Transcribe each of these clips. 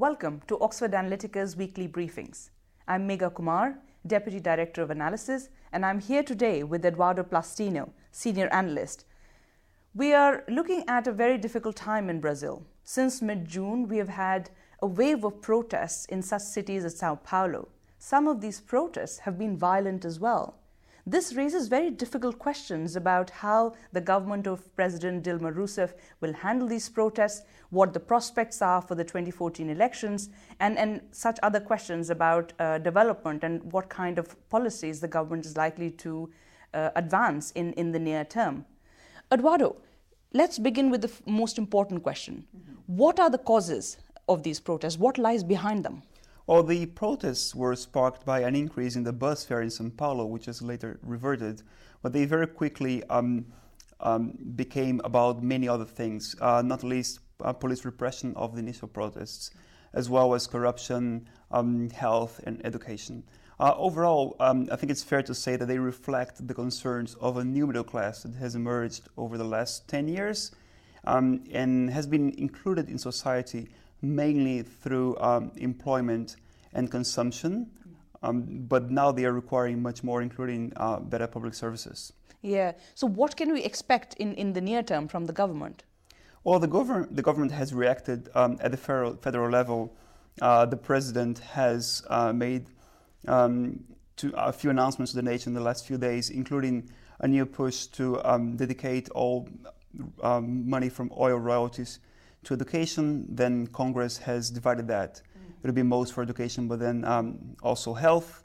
Welcome to Oxford Analytica's weekly briefings. I'm Megha Kumar, Deputy Director of Analysis, and I'm here today with Eduardo Plastino, Senior Analyst. We are looking at a very difficult time in Brazil. Since mid-June, we have had a wave of protests in such cities as Sao Paulo. Some of these protests have been violent as well. This raises very difficult questions about how the government of President Dilma Rousseff will handle these protests, what the prospects are for the 2014 elections, and such other questions about development and what kind of policies the government is likely to advance in the near term. Eduardo, let's begin with the most important question. What are the causes of these protests? What lies behind them? Well, the protests were sparked by an increase in the bus fare in São Paulo, which was later reverted, but they very quickly became about many other things, not least police repression of the initial protests, as well as corruption, health and education. Overall, I think it's fair to say that they reflect the concerns of a new middle class that has emerged over the last 10 years and has been included in society mainly through employment and consumption, but now they are requiring much more, including better public services. Yeah. So what can we expect in the near term from the government? Well, the government has reacted at the federal level. The president has made a few announcements to the nation in the last few days, including a new push to dedicate all money from oil royalties to education. Then Congress has divided that. It'll be most for education, but then also health.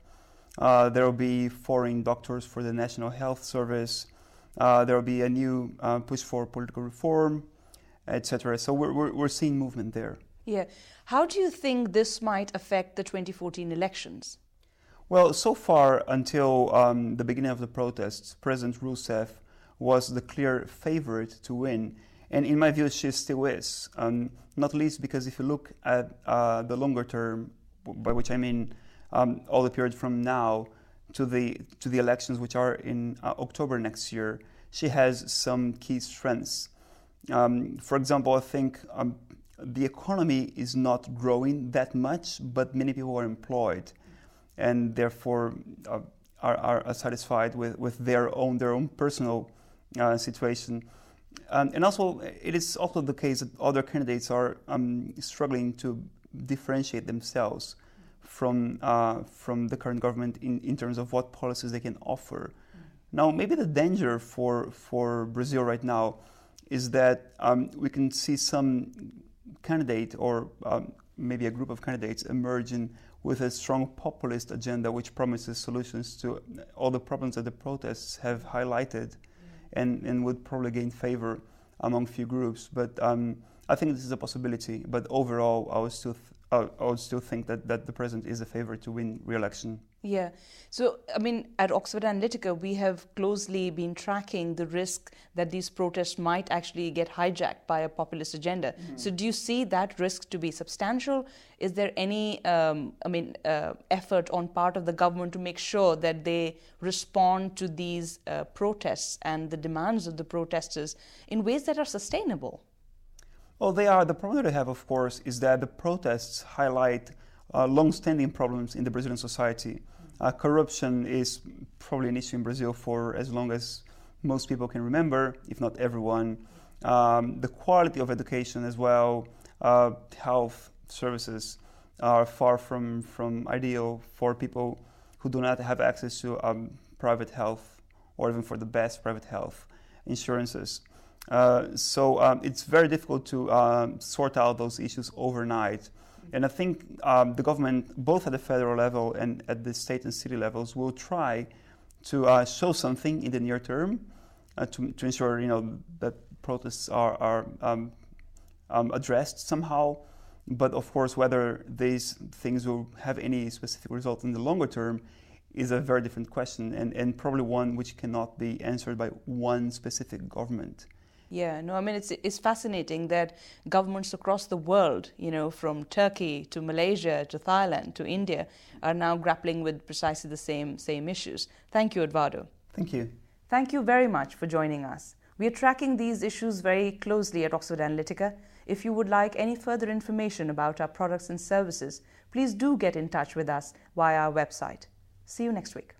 There will be foreign doctors for the National Health Service. There will be a new push for political reform, etc. So we're seeing movement there. Yeah. How do you think this might affect the 2014 elections? Well, so far, until the beginning of the protests, President Rousseff was the clear favorite to win. And in my view, she still is, not least because if you look at the longer term, by which I mean all the period from now to the elections, which are in October next year, she has some key strengths. For example, I think the economy is not growing that much, but many people are employed, and therefore are satisfied with their own personal situation. And also, it is also the case that other candidates are struggling to differentiate themselves from the current government in terms of what policies they can offer. Now, maybe the danger for Brazil right now is that we can see some candidate or maybe a group of candidates emerging with a strong populist agenda which promises solutions to all the problems that the protests have highlighted. And would probably gain favor among few groups, but I think this is a possibility. But overall, I would still think that the president is a favorite to win re-election. Yeah. So, I mean, at Oxford Analytica, we have closely been tracking the risk that these protests might actually get hijacked by a populist agenda. Mm-hmm. So do you see that risk to be substantial? Is there any, effort on part of the government to make sure that they respond to these protests and the demands of the protesters in ways that are sustainable? Well, they are. The problem that I have, of course, is that the protests highlight long-standing problems in the Brazilian society. Corruption is probably an issue in Brazil for as long as most people can remember, if not everyone. The quality of education as well, health services are far from ideal for people who do not have access to private health or even for the best private health insurances. So it's very difficult to sort out those issues overnight. And I think the government, both at the federal level and at the state and city levels, will try to show something in the near term to ensure, that protests are addressed somehow. But of course, whether these things will have any specific result in the longer term is a very different question, and probably one which cannot be answered by one specific government. Yeah, no, I mean, it's fascinating that governments across the world, from Turkey to Malaysia to Thailand to India, are now grappling with precisely the same issues. Thank you, Eduardo. Thank you. Thank you very much for joining us. We are tracking these issues very closely at Oxford Analytica. If you would like any further information about our products and services, please do get in touch with us via our website. See you next week.